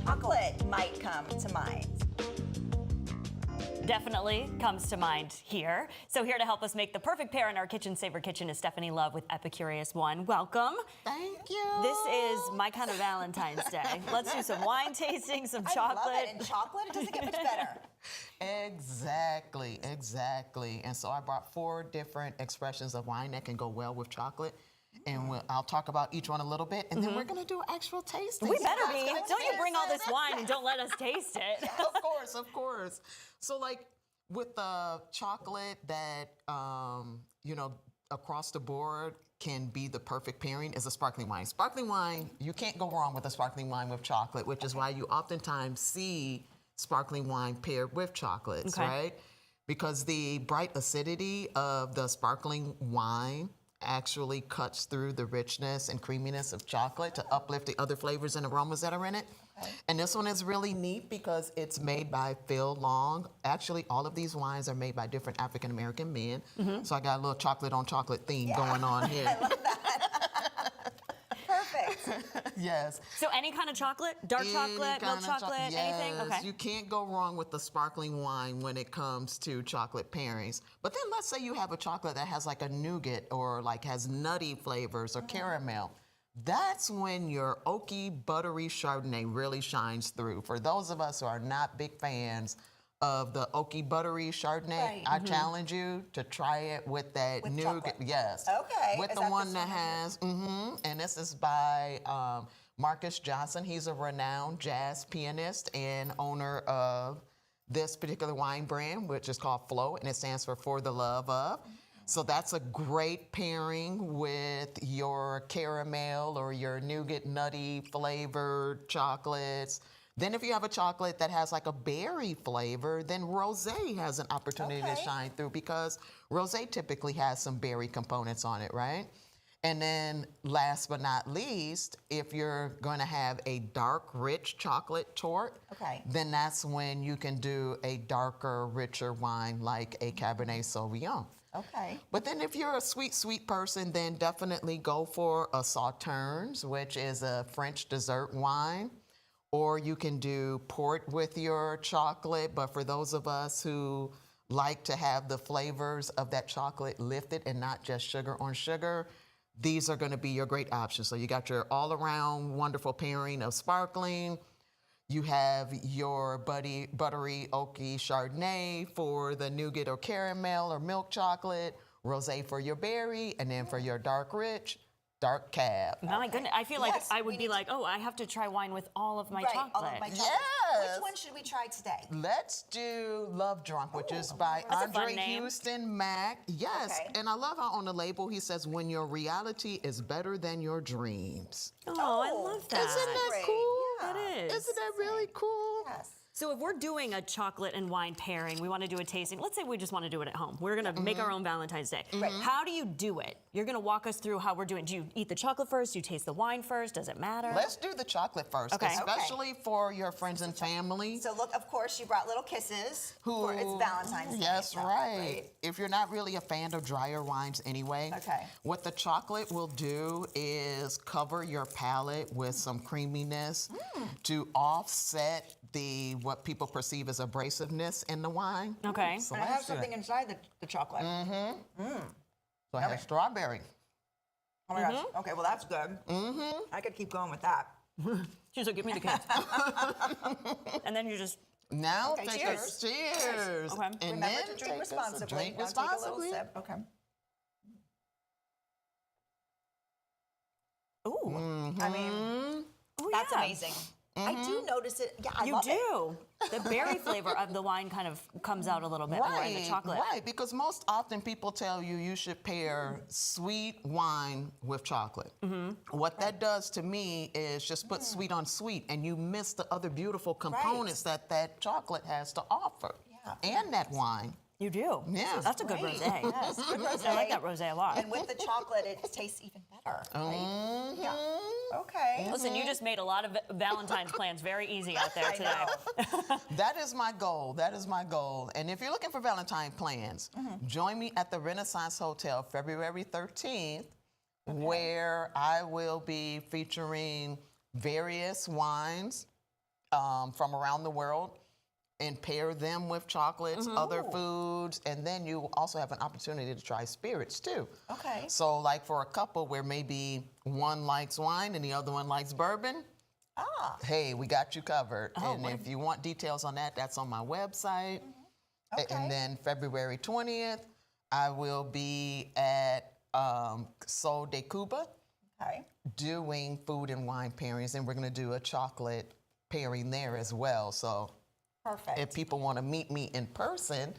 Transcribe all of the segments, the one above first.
chocolate might come to mind? Definitely comes to mind here. So here to help us make the perfect pair in our Kitchen Saver Kitchen is Stephanie Love with Epicurious One. Welcome. Thank you. This is my kind of Valentine's Day. Let's do some wine tasting, some chocolate. I love it. And chocolate, it doesn't get much better. Exactly. And so I brought 4 different expressions of wine that can go well with chocolate. And I'll talk about each one a little bit, and then we're gonna do an actual tasting. We better be. Don't you bring all this wine and don't let us taste it. Of course. So like with the chocolate that, across the board can be the perfect pairing is a sparkling wine. Sparkling wine, you can't go wrong with a sparkling wine with chocolate, which is why you oftentimes see sparkling wine paired with chocolates, right? Because the bright acidity of the sparkling wine actually cuts through the richness and creaminess of chocolate to uplift the other flavors and aromas that are in it. And this one is really neat because it's made by Phil Long. Actually, all of these wines are made by different African-American men. So I got a little chocolate on chocolate theme going on here. I love that. Perfect. Yes. So any kind of chocolate? Dark chocolate, milk chocolate, anything? Yes. Okay. You can't go wrong with the sparkling wine when it comes to chocolate pairings. But then let's say you have a chocolate that has like a nougat or like has nutty flavors or caramel. That's when your oaky, buttery Chardonnay really shines through. For those of us who are not big fans of the oaky, buttery Chardonnay, I challenge you to try it with that nougat. Chocolate. Yes. Okay. With Is the that one this that has, and this is by Marcus Johnson. He's a renowned jazz pianist and owner of this particular wine brand, which is called Flow, and it stands for the love of. So that's a great pairing with your caramel or your nougat nutty flavored chocolates. Then if you have a chocolate that has like a berry flavor, then rosé has an opportunity to shine through because rosé typically has some berry components on it, right? And then last but not least, if you're going to have a dark, rich chocolate torte, then that's when you can do a darker, richer wine like a Cabernet Sauvignon. Okay. But then if you're a sweet, sweet person, then definitely go for a Sauternes, which is a French dessert wine. Or you can do port with your chocolate. But for those of us who like to have the flavors of that chocolate lifted and not just sugar on sugar, these are going to be your great options. So you got your all-around wonderful pairing of sparkling. You have your buttery, oaky Chardonnay for the nougat or caramel or milk chocolate, rosé for your berry, and then for your dark, rich, dark cab. My goodness, I feel like I would be like, oh, I have to try wine with all of my chocolate. All of my chocolate. Yes. Which one should we try today? Let's do Love Drunk, which is by Andre Houston Mack. Yes, and I love how on the label he says, when your reality is better than your dreams. Oh, I love that. Isn't that cool? That is. Isn't that really cool? Yes. So if we're doing a chocolate and wine pairing, we want to do a tasting. Let's say we just want to do it at home. We're going to make our own Valentine's Day. How do you do it? You're going to walk us through how we're doing. Do you eat the chocolate first? Do you taste the wine first? Does it matter? Let's do the chocolate first, especially for your friends and family. So look, of course, you brought little kisses. For it's Valentine's Day. Yes, right. If you're not really a fan of drier wines anyway, what the chocolate will do is cover your palate with some creaminess to offset what people perceive as abrasiveness in the wine. Okay. So I have something inside the chocolate. So I have strawberry. Oh my gosh. Okay, well that's good. I could keep going with that. She's like, give me the kiss. And then you just... Now take a cheers. Okay. And remember then to drink responsibly. Drink now responsibly. Take a little sip. Okay. Ooh. I mean, that's amazing. I do notice it. Yeah, I love it. You do. The berry flavor of the wine kind of comes out a little bit more in the chocolate. Right, because most often people tell you should pair sweet wine with chocolate. What that does to me is just put sweet on sweet, and you miss the other beautiful components that chocolate has to offer, and that wine. You do? Yeah. That's a good rosé. Yes, good rosé. I like that rosé a lot. And with the chocolate, it tastes even better. Right? Yeah. Okay. Listen, you just made a lot of Valentine's plans very easy out there today. That is my goal. That is my goal. And if you're looking for Valentine plans, join me at the Renaissance Hotel February 13th, where I will be featuring various wines from around the world and pair them with chocolates, other foods, and then you also have an opportunity to try spirits too. Okay. So like for a couple where maybe one likes wine and the other one likes bourbon, hey, we got you covered. And if you want details on that, that's on my website. Okay. And then February 20th, I will be at Sol de Cuba doing food and wine pairings, and we're going to do a chocolate pairing there as well. So Perfect. if people want to meet me in person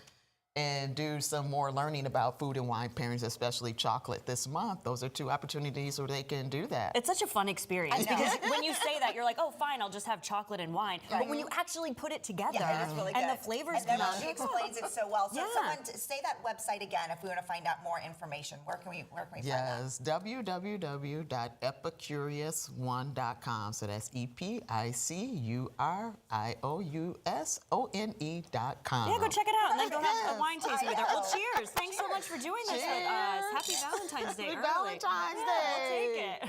and do some more learning about food and wine pairings, especially chocolate this month, those are 2 opportunities where they can do that. It's such a fun experience I know. because when you say that, you're like, oh, fine, I'll just have chocolate and wine. But when you actually put it together Yeah, it's really good. and the flavors and then come she explains it so well. So Yeah. someone say that website again if we want to find out more information. Where can we find that? Yes, www.epicuriousone.com. So that's EPICURIOUSONE.com. Yeah, go check it out and then go have a wine tasting with her. Well, know. cheers. Thanks so much for doing this with us. Happy Valentine's Day Happy early. Valentine's Yeah, Day. we'll take it.